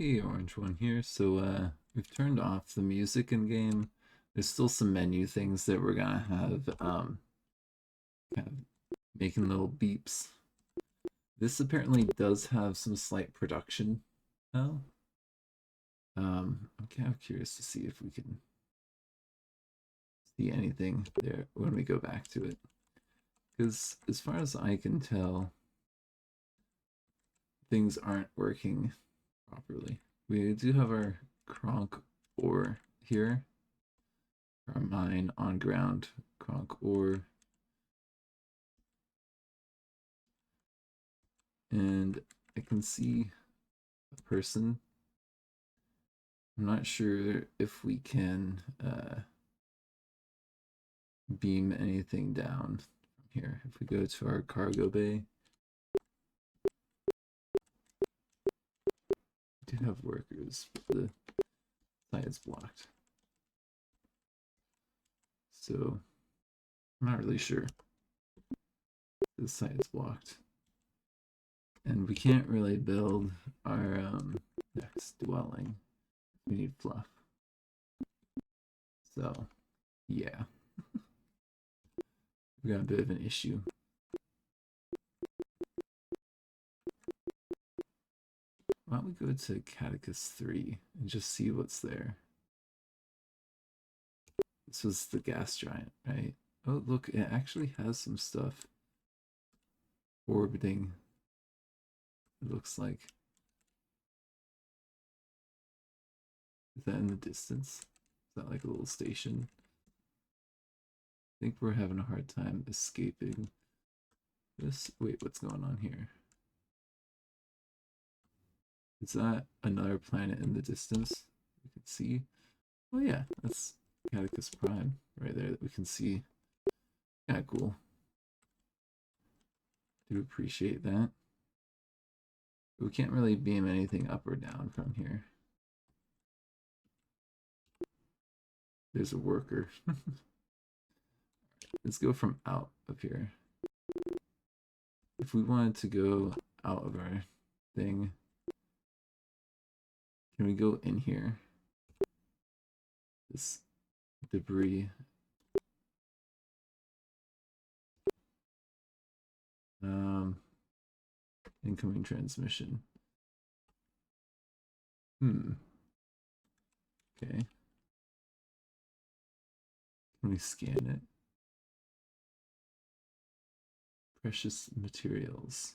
Hey, Orange One here. We've turned off the music in game. There's still some menu things that we're gonna have kind of making little beeps. This apparently does have some slight production now. I'm kind of curious to see if we can see anything there when we go back to it. Because as far as I can tell, things aren't working properly. We do have our Kronk ore here. Our mine on ground, Kronk ore. And I can see a person. I'm not sure if we can beam anything down from here. If we go to our cargo bay, we do have workers, but the site is blocked. So I'm not really sure. The site is blocked. And we can't really build our next dwelling. We need fluff. So, yeah. We got a bit of an issue. Why don't we go to Catechus 3 and just see what's there? This was the gas giant, right? Oh, look, it actually has some stuff orbiting. It looks like. Is that in the distance? Is that like a little station? I think we're having a hard time escaping this. Wait, what's going on here? Is that another planet in the distance we can see? Oh yeah, that's Catechus Prime right there that we can see. Yeah, cool. Do appreciate that. But we can't really beam anything up or down from here. There's a worker. Let's go from out of here. If we wanted to go out of our thing, can we go in here? This debris. Incoming transmission. Okay. Can we scan it? Precious materials.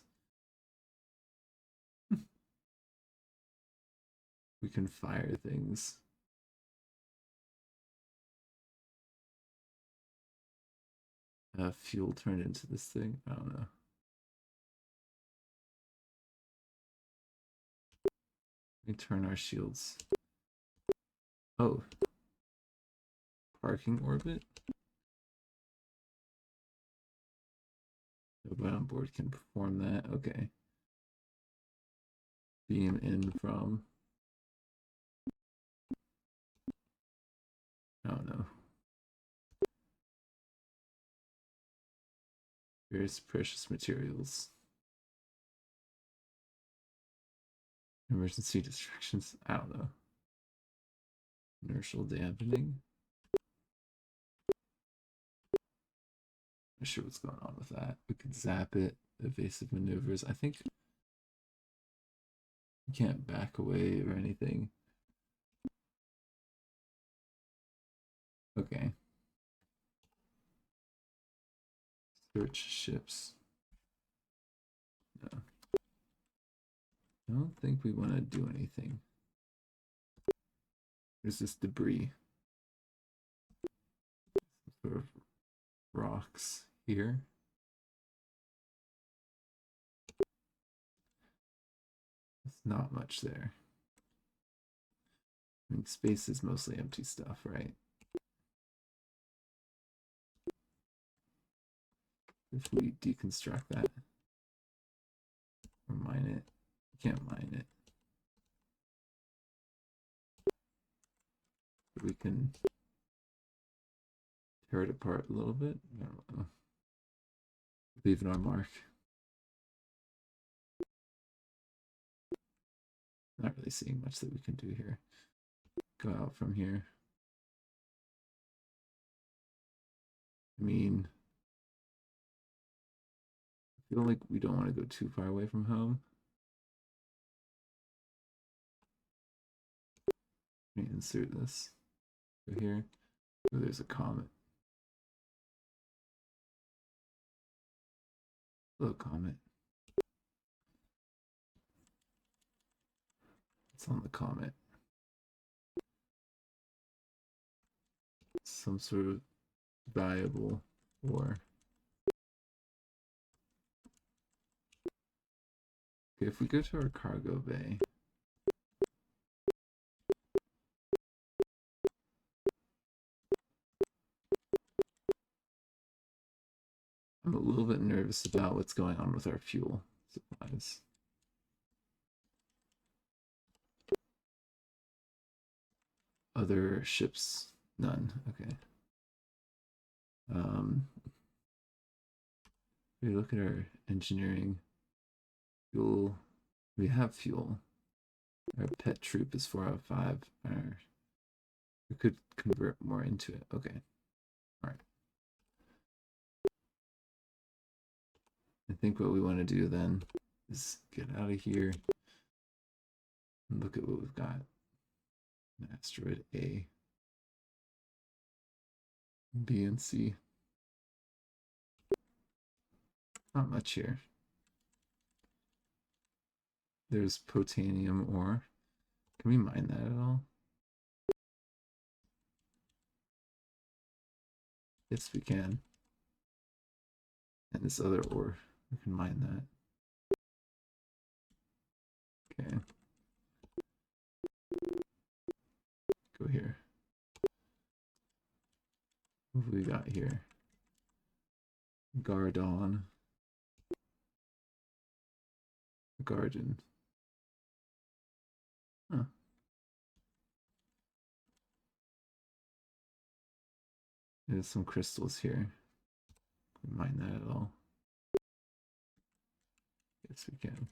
We can fire things. Fuel turned into this thing. I don't know. Let me turn our shields. Oh. Parking orbit? Nobody on board can perform that. Okay. Beam in from. I don't know. Various precious materials. Emergency distractions. I don't know. Inertial dampening. Not sure what's going on with that. We could zap it. Evasive maneuvers. I think we can't back away or anything. Okay. Search ships. No. I don't think we want to do anything. There's this debris. Some sort of rocks here. There's not much there. I mean, space is mostly empty stuff, right? If we deconstruct that or mine it, we can't mine it. We can tear it apart a little bit. I don't know. Leaving our mark. Not really seeing much that we can do here. Go out from here. I mean, I feel like we don't want to go too far away from home. Let me insert this. Go here. Oh, there's a comet. Hello, comet. It's on the comet. Some sort of valuable ore. Okay, if we go to our cargo bay, I'm a little bit nervous about what's going on with our fuel supplies. Other ships, none. Okay. We look at our engineering fuel. We have fuel. Our pet troop is 4 out of 5. We could convert more into it. Okay. All right. I think what we want to do then is get out of here and look at what we've got. An asteroid A, B, and C. Not much here. There's potanium ore. Can we mine that at all? Yes, we can. And this other ore, we can mine that. Okay. Go here. What have we got here? Gardon. Garden. Huh. There's some crystals here. Can we mine that at all? Yes, we can.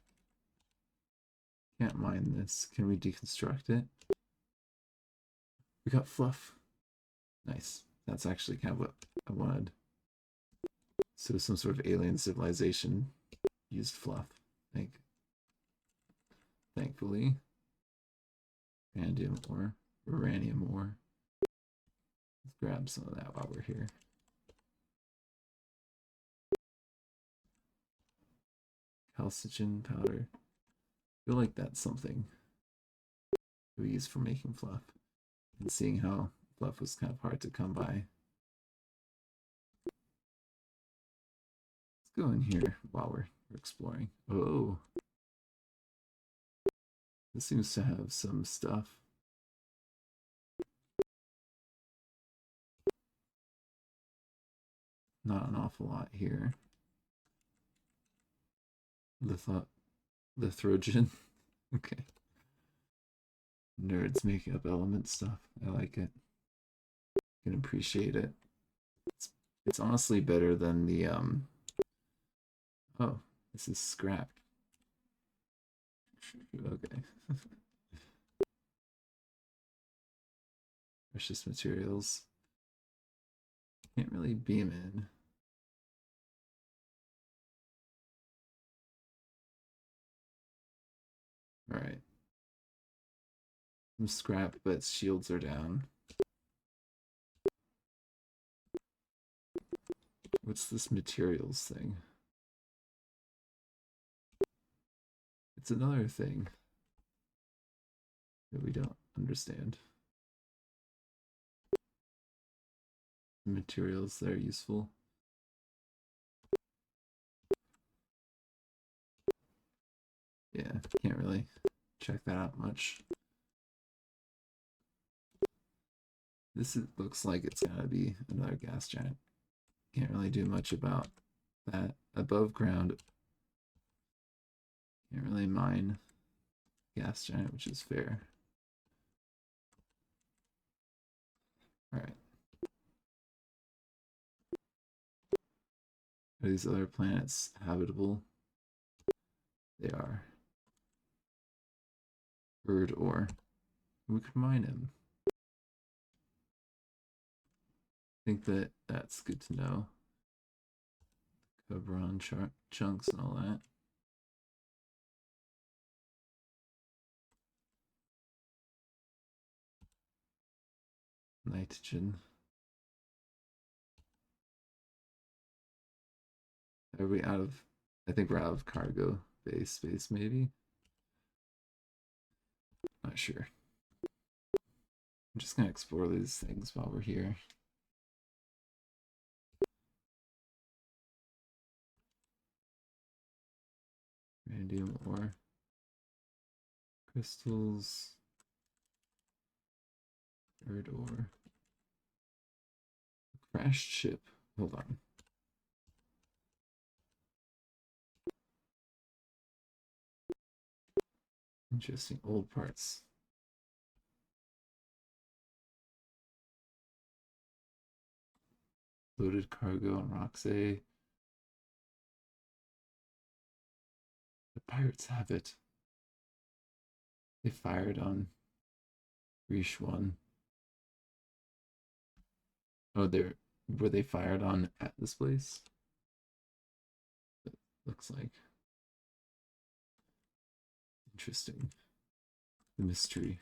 Can't mine this. Can we deconstruct it? We got fluff. Nice. That's actually kind of what I wanted. So some sort of alien civilization used fluff. Thankfully. Vanadium ore. Uranium ore. Let's grab some of that while we're here. Calcitogen powder. I feel like that's something we use for making fluff. And seeing how fluff was kind of hard to come by. Let's go in here while we're exploring. Oh. This seems to have some stuff. Not an awful lot here. Lithogen. Okay. Nerds making up element stuff. I like it. Can appreciate it. It's honestly better than the oh, this is scrap. Okay. Precious materials. Can't really beam in. Alright. Some scrap, but shields are down. What's this materials thing? It's another thing that we don't understand. Materials that are useful. Yeah, can't really check that out much. Looks like it's gotta be another gas giant. Can't really do much about that. Above ground, can't really mine gas giant, which is fair. Alright. Are these other planets habitable? They are. Bird ore. We could mine him. I think that's good to know. Cobron chunks and all that. Nitrogen. Are we out of... I think we're out of cargo bay space, maybe? Not sure. I'm just gonna explore these things while we're here. Radium ore. Crystals. Bird ore. Crashed ship. Hold on. Interesting. Old parts. Loaded cargo on Roxay. The pirates have it. They fired on Reach 1. Oh, were they fired on at this place? It looks like. Interesting. The mystery.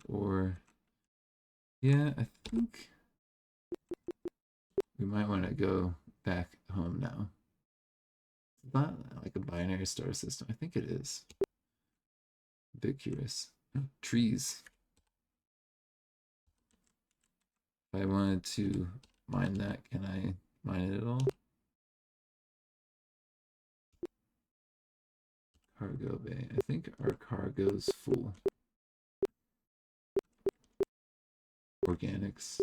Or yeah, I think we might want to go back home now. It's not like a binary star system. I think it is. A bit curious. Oh, trees. If I wanted to mine that, can I mine it at all? Cargo bay. I think our cargo's full. Organics.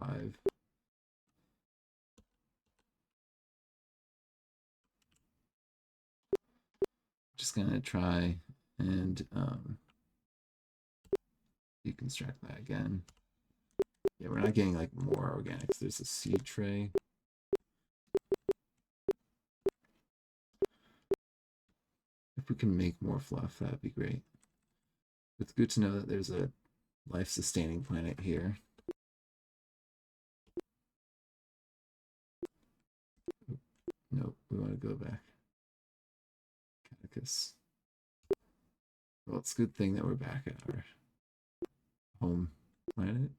5. Just gonna try and deconstruct that again. Yeah, we're not getting like more organics. There's a seed tray. If we can make more fluff, that'd be great. It's good to know that there's a life-sustaining planet here. Nope, we want to go back. Catechus. Well, it's a good thing that we're back at our home planet.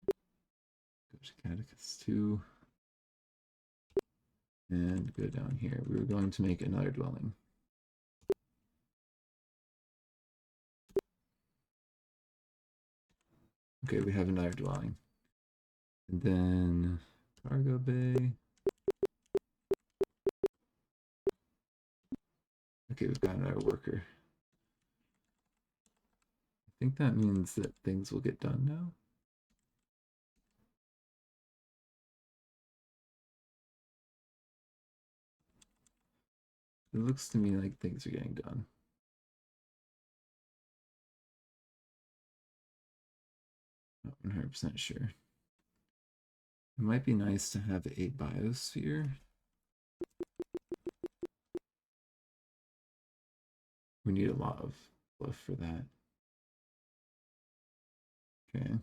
Go to Catechus 2. And go down here. We were going to make another dwelling. Okay, we have another dwelling. And then cargo bay. Okay, we've got another worker. I think that means that things will get done now. It looks to me like things are getting done. Not 100% sure. It might be nice to have a biosphere. We need a lot of fluff for that. Okay.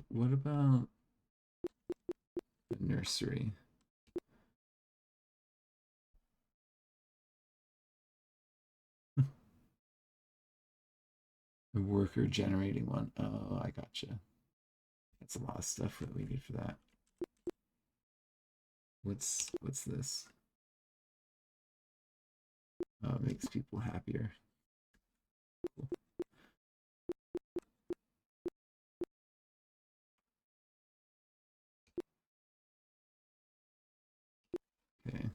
What about the nursery? The worker generating one. Oh, I gotcha. That's a lot of stuff that we need for that. What's this? Oh, it makes people happier. Cool. Okay.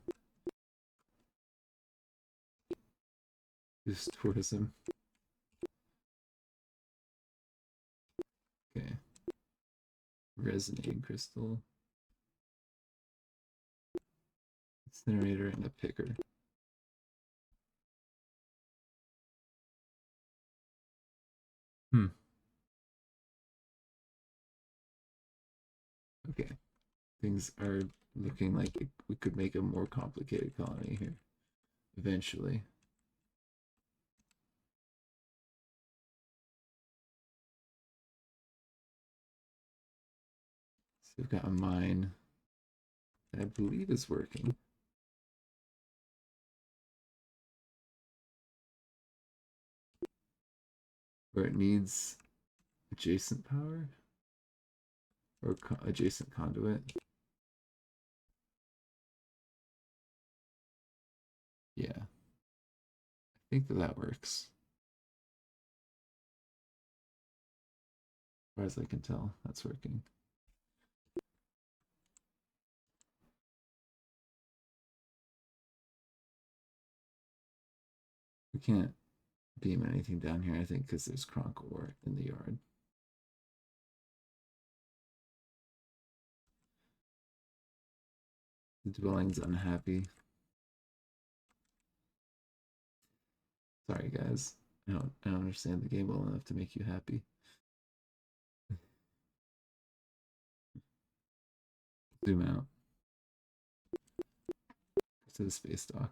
Just tourism. Okay. Resonating crystal. Incinerator and a picker. things are looking like we could make a more complicated colony here eventually. So we've got a mine that I believe is working. Where it needs adjacent power or adjacent conduit. Yeah, I think that works. As far as I can tell, that's working. We can't beam anything down here, I think, because there's Kronk ore in the yard. The dwelling's unhappy. Sorry, guys. I don't understand the game well enough to make you happy. Zoom out. Go to the space dock.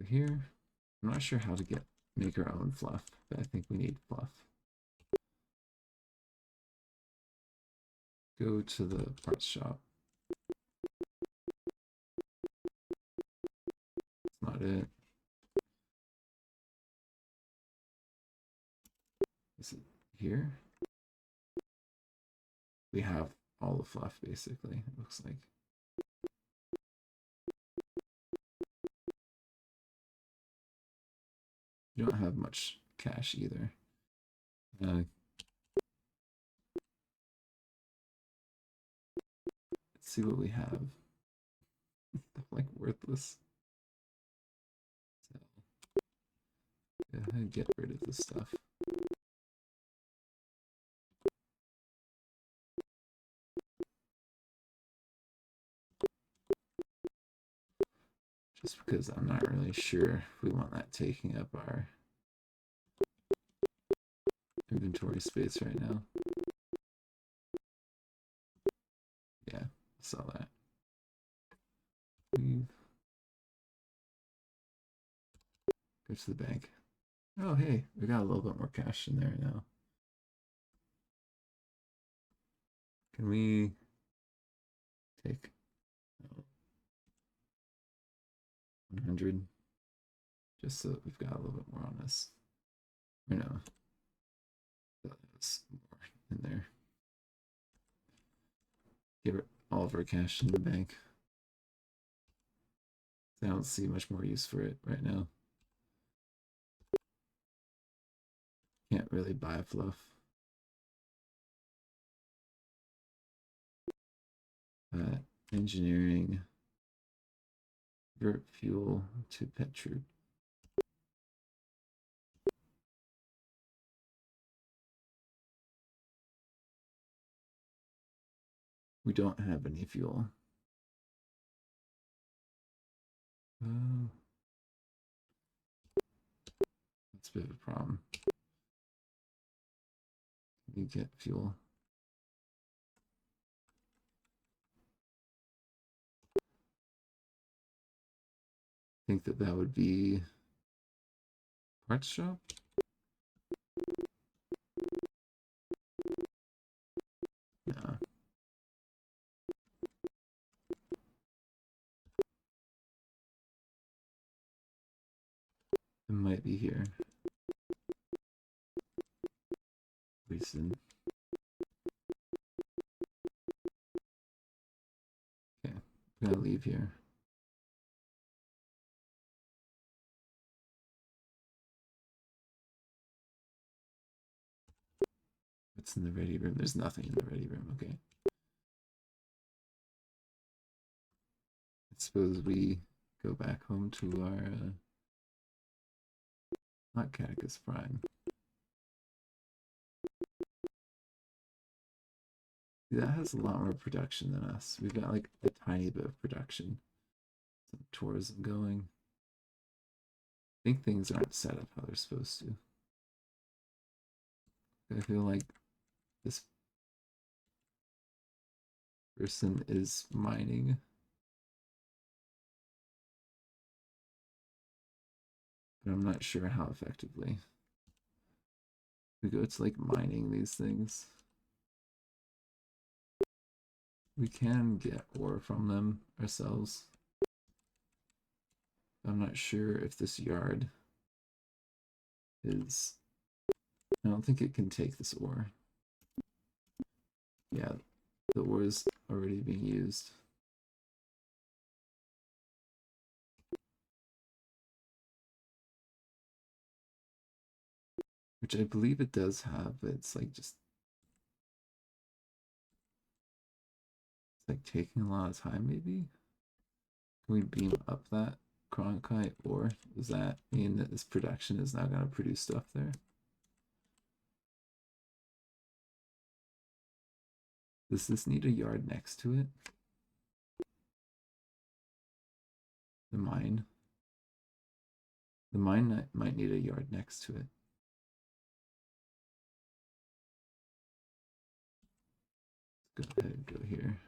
Here, I'm not sure how to make our own fluff, but I think we need fluff. Go to the parts shop. That's not it. Is it here? We have all the fluff basically, it looks like. You don't have much cash either. Let's see what we have. Like worthless. So, yeah, get rid of this stuff. Just because I'm not really sure if we want that taking up our inventory space right now. Yeah, saw that. Leave. Go to the bank. Oh, hey, we got a little bit more cash in there now. Can we take 100 just so that we've got a little bit more on us? Or no, that's more in there. Give all of our cash in the bank. I don't see much more use for it right now. Can't really buy fluff. Engineering, convert fuel to pet troop. We don't have any fuel. That's a bit of a problem. We get fuel. I think that would be parts shop. No. It might be here. Reason. Okay, I'm gonna leave here. What's in the ready room? There's nothing in the ready room. Okay. I suppose we go back home to our not Catechus Prime. That has a lot more production than us. We've got like a tiny bit of production. Some tourism going. think things aren't set up how they're supposed to. I feel like this person is mining. But I'm not sure how effectively. We go to like mining these things. We can get ore from them ourselves. I'm not sure if this yard is... I don't think it can take this ore. Yeah, the ore is already being used. Which I believe it does have, but it's like just... It's like taking a lot of time, maybe? Can we beam up that Cronkite ore? Does that mean that this production is now going to produce stuff there? Does this need a yard next to it? The mine? The mine might need a yard next to it. Let's go ahead and go here.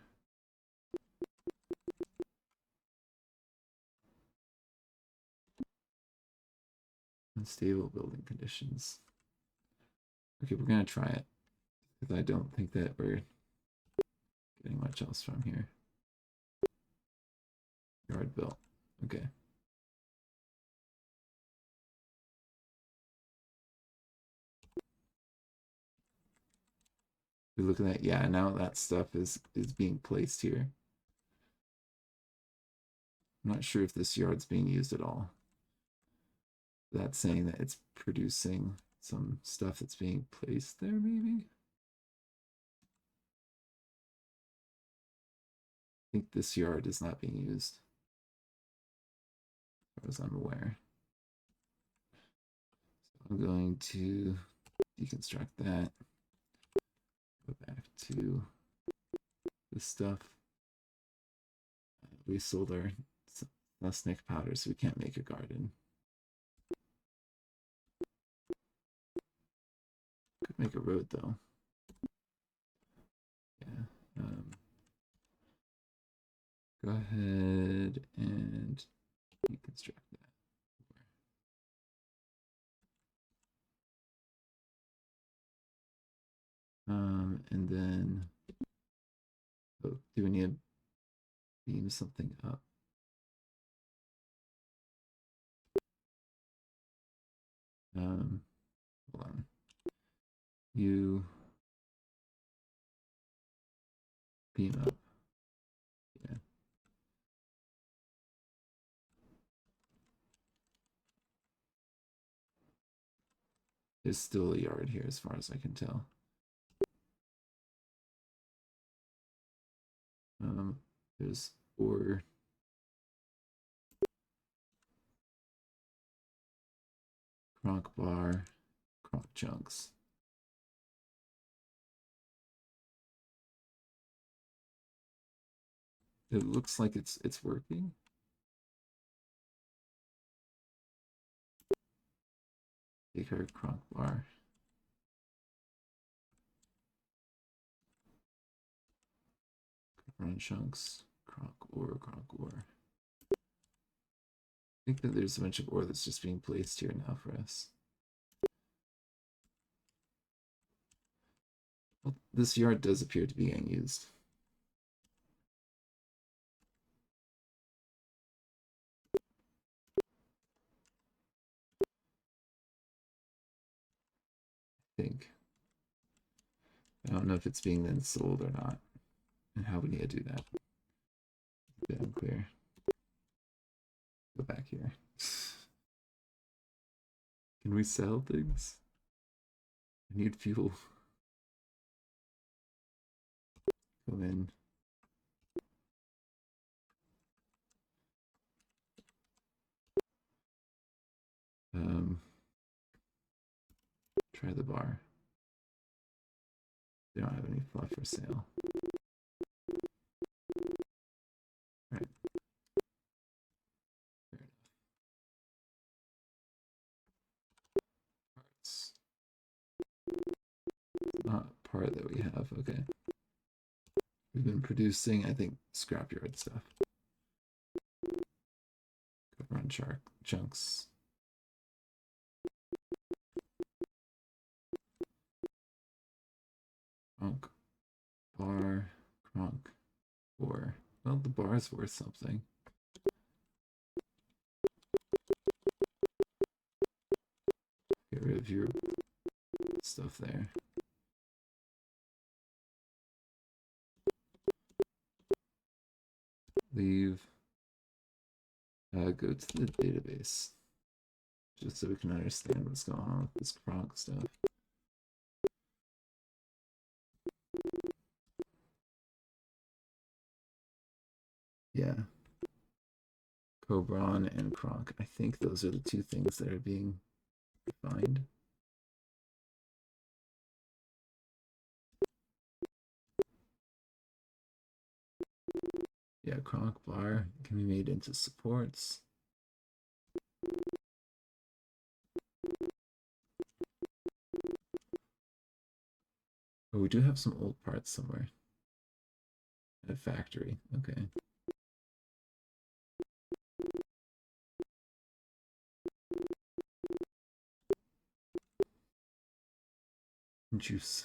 Unstable building conditions. Okay, we're gonna try it. Because I don't think that we're getting much else from here. Yard built. Okay. We look at that. Yeah, now that stuff is being placed here. I'm not sure if this yard's being used at all. That's saying that it's producing some stuff that's being placed there, maybe? I think this yard is not being used, as far as I'm aware. So I'm going to deconstruct that. Go back to this stuff. We sold our snake powder, so we can't make a garden. Could make a road though. Yeah. Go ahead and deconstruct that. And then, oh, do we need to beam something up? Hold on. You beam up. Yeah. There's still a yard here as far as I can tell. There's ore. Cronk bar, cronk chunks. It looks like it's working. Take our cronk bar. Run chunks, cronk ore, cronk ore. I think that there's a bunch of ore that's just being placed here now for us. Well, this yard does appear to be getting used. I think. I don't know if it's being then sold or not, and how we need to do that. A bit unclear. Go back here. Can we sell things? I need fuel. Go in. Try the bar. They don't have any fluff for sale. Right. Not part that we have. Okay. We've been producing, I think, scrapyard stuff. Run chunks. Cronk. Bar. Cronk. Ore. Well, the bar is worth something. Get rid of your stuff there. Leave. Go to the database. Just so we can understand what's going on with this Cronk stuff. Yeah. Cobron and Kronk. I think those are the two things that are being refined. Yeah, Kronk bar can be made into supports. Oh, we do have some old parts somewhere. At a factory. Okay. Juice.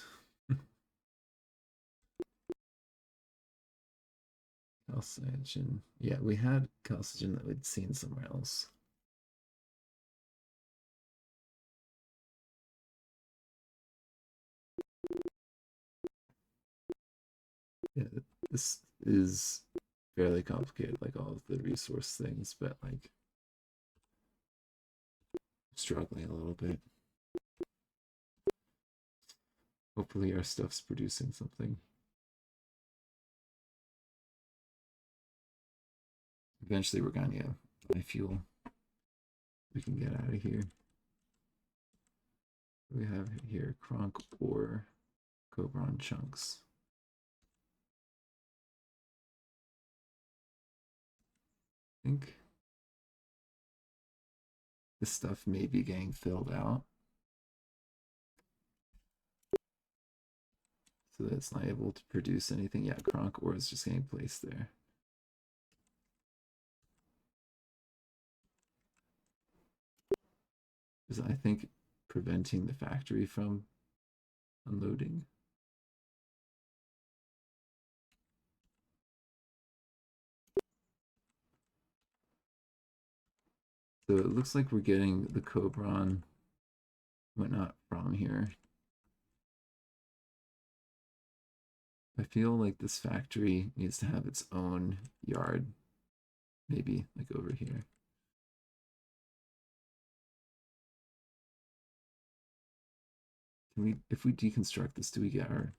Calcinogen. Yeah, we had calcinogen that we'd seen somewhere else. Yeah, this is fairly complicated, like all of the resource things, but like struggling a little bit. Hopefully our stuff's producing something. Eventually we're gonna buy fuel. We can get out of here. We have here Kronk or Cobron chunks. I think this stuff may be getting filled out. So that it's not able to produce anything. Yeah, Kronk ore is just getting placed there. Is I think preventing the factory from unloading. So it looks like we're getting the Cobron whatnot from here. I feel like this factory needs to have its own yard. Maybe like over here. Can we, if we deconstruct this, do we get our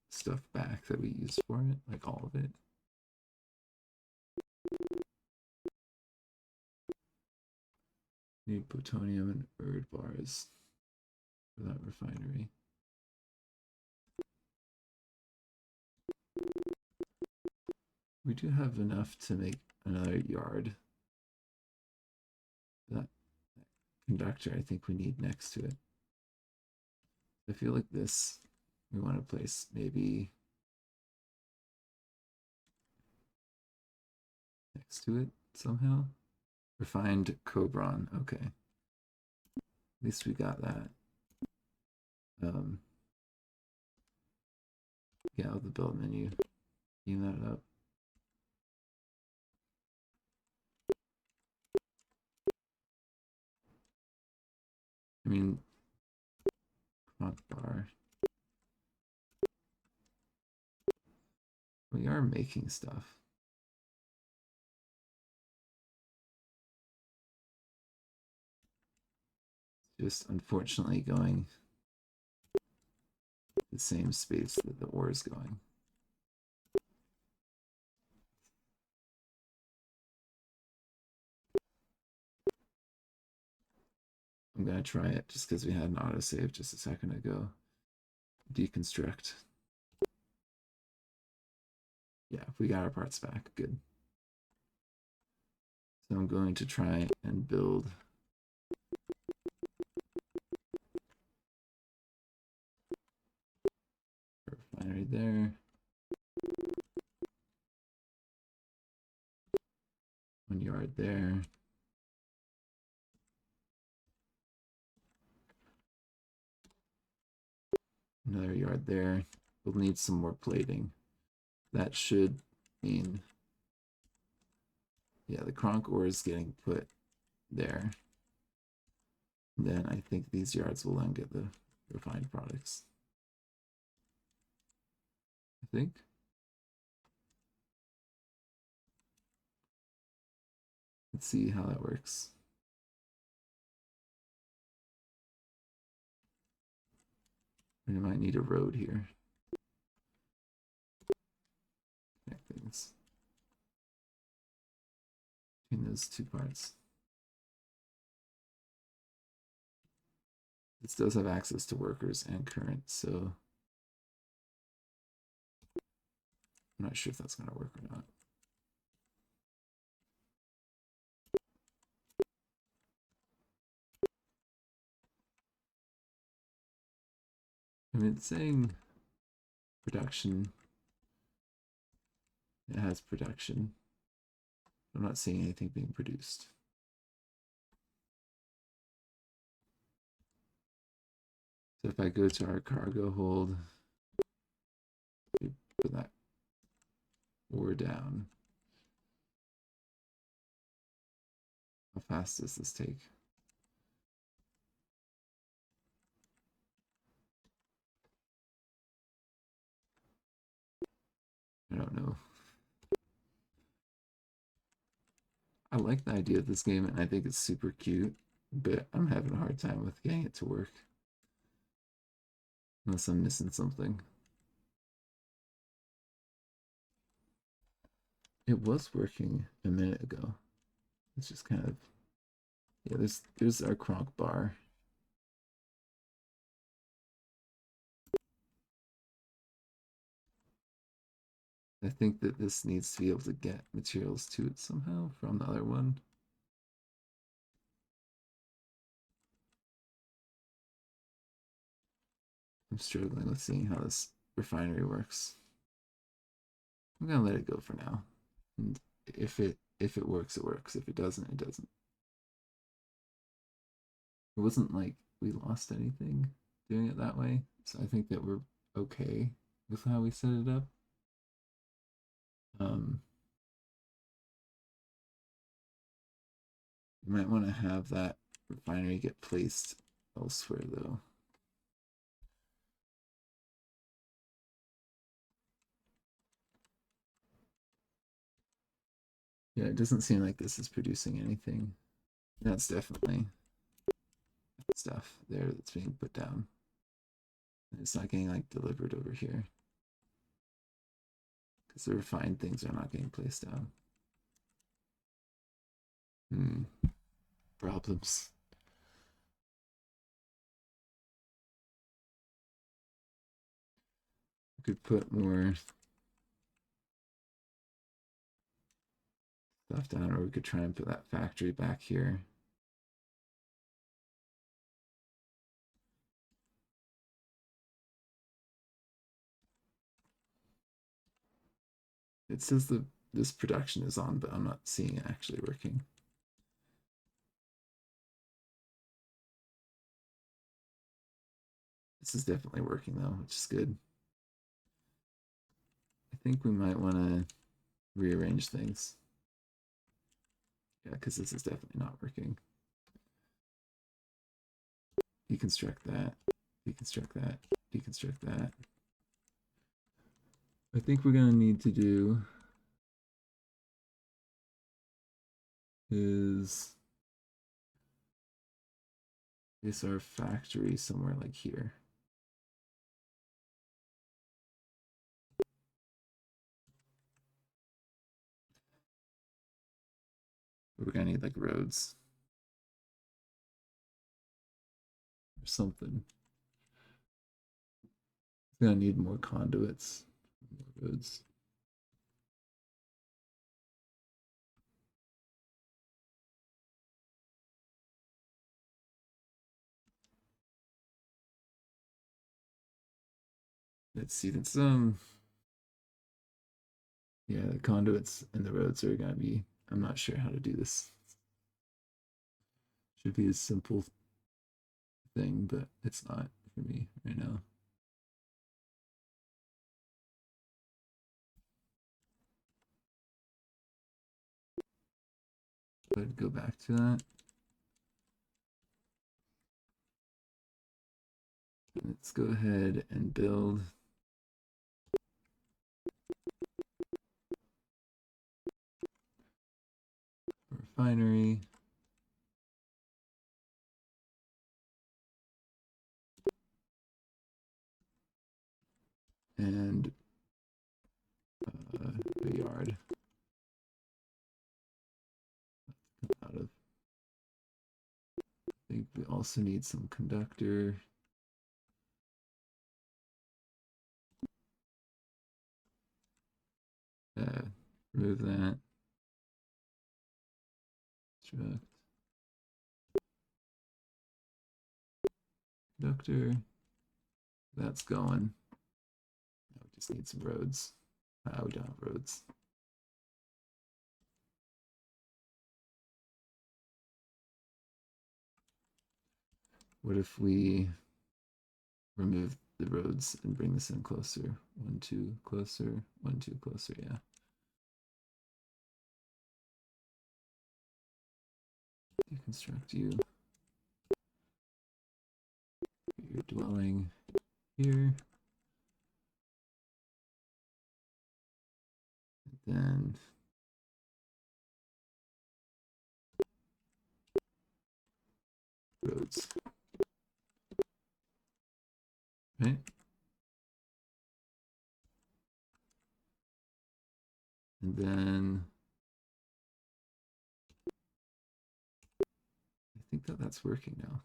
stuff back that we used for it? Like all of it? Need plutonium and Erd bars for that refinery. We do have enough to make another yard. That conductor I think we need next to it. I feel like this we want to place maybe next to it somehow. Refined Cobron. Okay. At least we got that. Yeah, the build menu. Clean that up. I mean, not bar. We are making stuff. Just unfortunately going the same space that the ore is going. I'm gonna try it just because we had an autosave just a second ago. Deconstruct. Yeah, we got our parts back. Good. So I'm going to try and build refinery there. One yard there. Another yard there. We'll need some more plating. That should mean, yeah, the Kronk ore is getting put there. Then I think these yards will then get the refined products. I think. Let's see how that works. We might need a road here. Connect things between those two parts. This does have access to workers and current, so I'm not sure if that's going to work or not. I mean, it's saying production. It has production. I'm not seeing anything being produced. So if I go to our cargo hold, we put that ore down. How fast does this take? I don't know. I like the idea of this game and I think it's super cute, but I'm having a hard time with getting it to work. Unless I'm missing something. It was working a minute ago. It's just kind of, yeah, there's our Kronk bar. I think that this needs to be able to get materials to it somehow from the other one. I'm struggling with seeing how this refinery works. I'm gonna let it go for now. And if it works, it works. If it doesn't, it doesn't. It wasn't like we lost anything doing it that way. So I think that we're okay with how we set it up. You might want to have that refinery get placed elsewhere though. Yeah, it doesn't seem like this is producing anything. That's definitely stuff there that's being put down. It's not getting like delivered over here because the refined things are not getting placed down. Problems. We could put more stuff down, or we could try and put that factory back here. It says that this production is on, but I'm not seeing it actually working. This is definitely working though, which is good. I think we might want to rearrange things. Yeah, because this is definitely not working. Deconstruct that, deconstruct that, deconstruct that. I think we're going to need to do is our factory somewhere like here. We're going to need like roads or something. We're going to need more conduits, more roads. let's see. That's yeah, the conduits and the roads are gonna be. I'm not sure how to do this. Should be a simple thing, but it's not for me right now. Go back to that. Let's go ahead and build a refinery. And a yard. Out of. I think we also need some conductor. Remove that. Construct. Conductor. That's going. Now we just need some roads. We don't have roads. What if we remove the roads and bring this in closer? 1, 2, closer. 1, 2, closer. Yeah. Deconstruct you. Your dwelling here. And then roads. Right? And then I think that that's working now.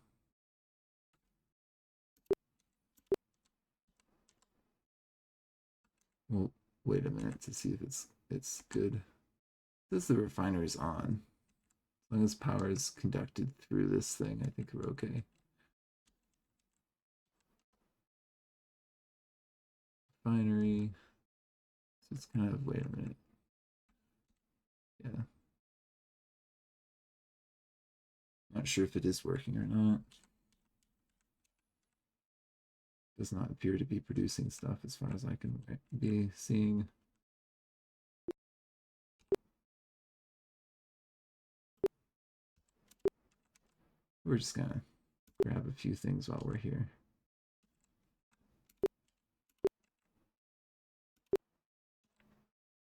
Well, wait a minute to see if it's good. This the refinery's on. As long as power is conducted through this thing, I think we're okay. Refinery. So it's kind of, wait a minute. Yeah. Not sure if it is working or not. Does not appear to be producing stuff as far as I can be seeing. We're just gonna grab a few things while we're here.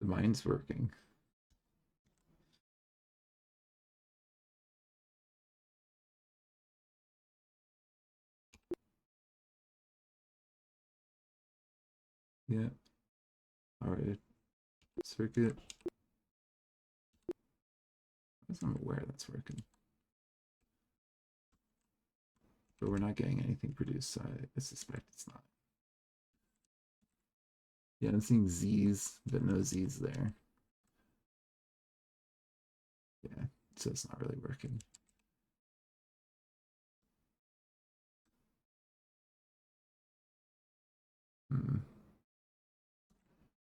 The mine's working. Yeah. All right. Circuit. I'm aware that's working. But we're not getting anything produced, so I suspect it's not. Yeah, I'm seeing Z's, but no Z's there. Yeah, so it's not really working.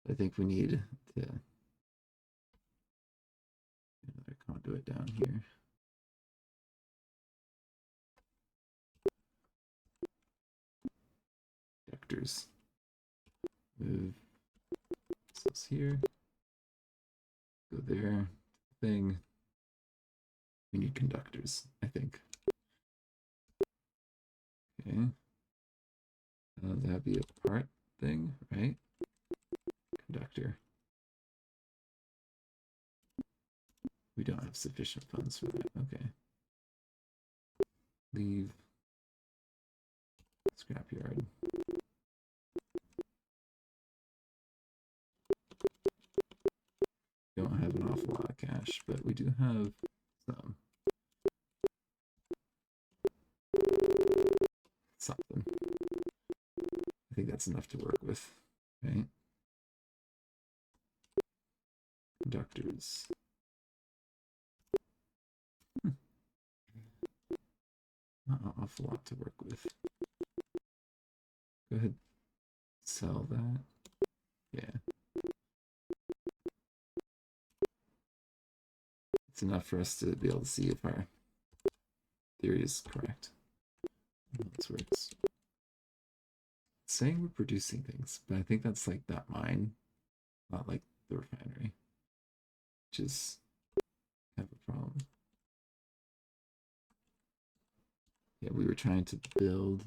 I think we need to another conduit down here. Vectors. Move this here. Go there. Thing. We need conductors, I think. Okay. That'd be a part thing, right? Conductor. We don't have sufficient funds for that. Okay. Leave. Scrapyard. Don't have an awful lot of cash, but we do have some. Something. I think that's enough to work with, right? Conductors. Not an awful lot to work with. Go ahead, sell that. Yeah. It's enough for us to be able to see if our theory is correct. This works. It's saying we're producing things, but I think that's like that mine, not like the refinery, which is kind of a problem. Yeah, we were trying to build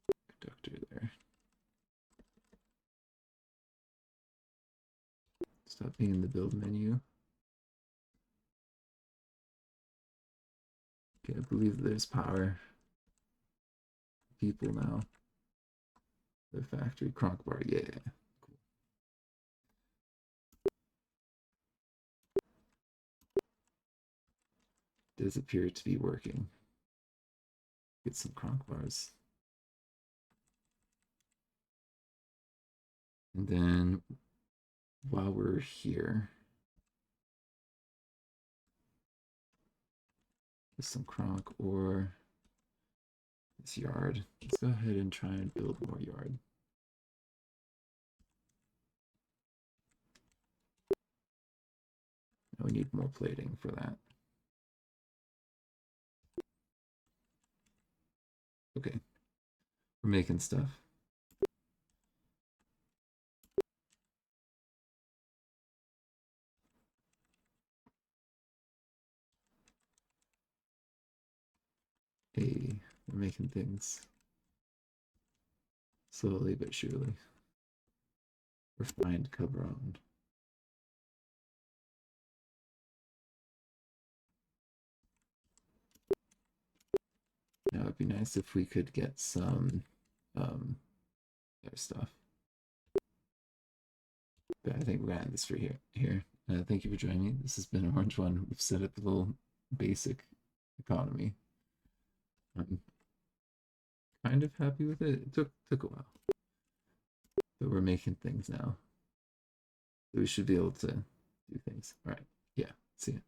a conductor there. Stop being in the build menu. Okay, I believe there's power. People now. The factory, Kronk bar, yeah. Cool. Does appear to be working. Get some Kronk bars. And then while we're here, with some Kronk or this yard, let's go ahead and try and build more yard. Now we need more plating for that. Okay, we're making stuff. Hey, we're making things slowly but surely. Refined Cabron. Now it'd be nice if we could get some other stuff. But I think we're gonna end this for here. Thank you for joining me. This has been Orange One. We've set up a little basic economy. I'm kind of happy with it. It took a while. But we're making things now. So we should be able to do things. All right. Yeah. See ya.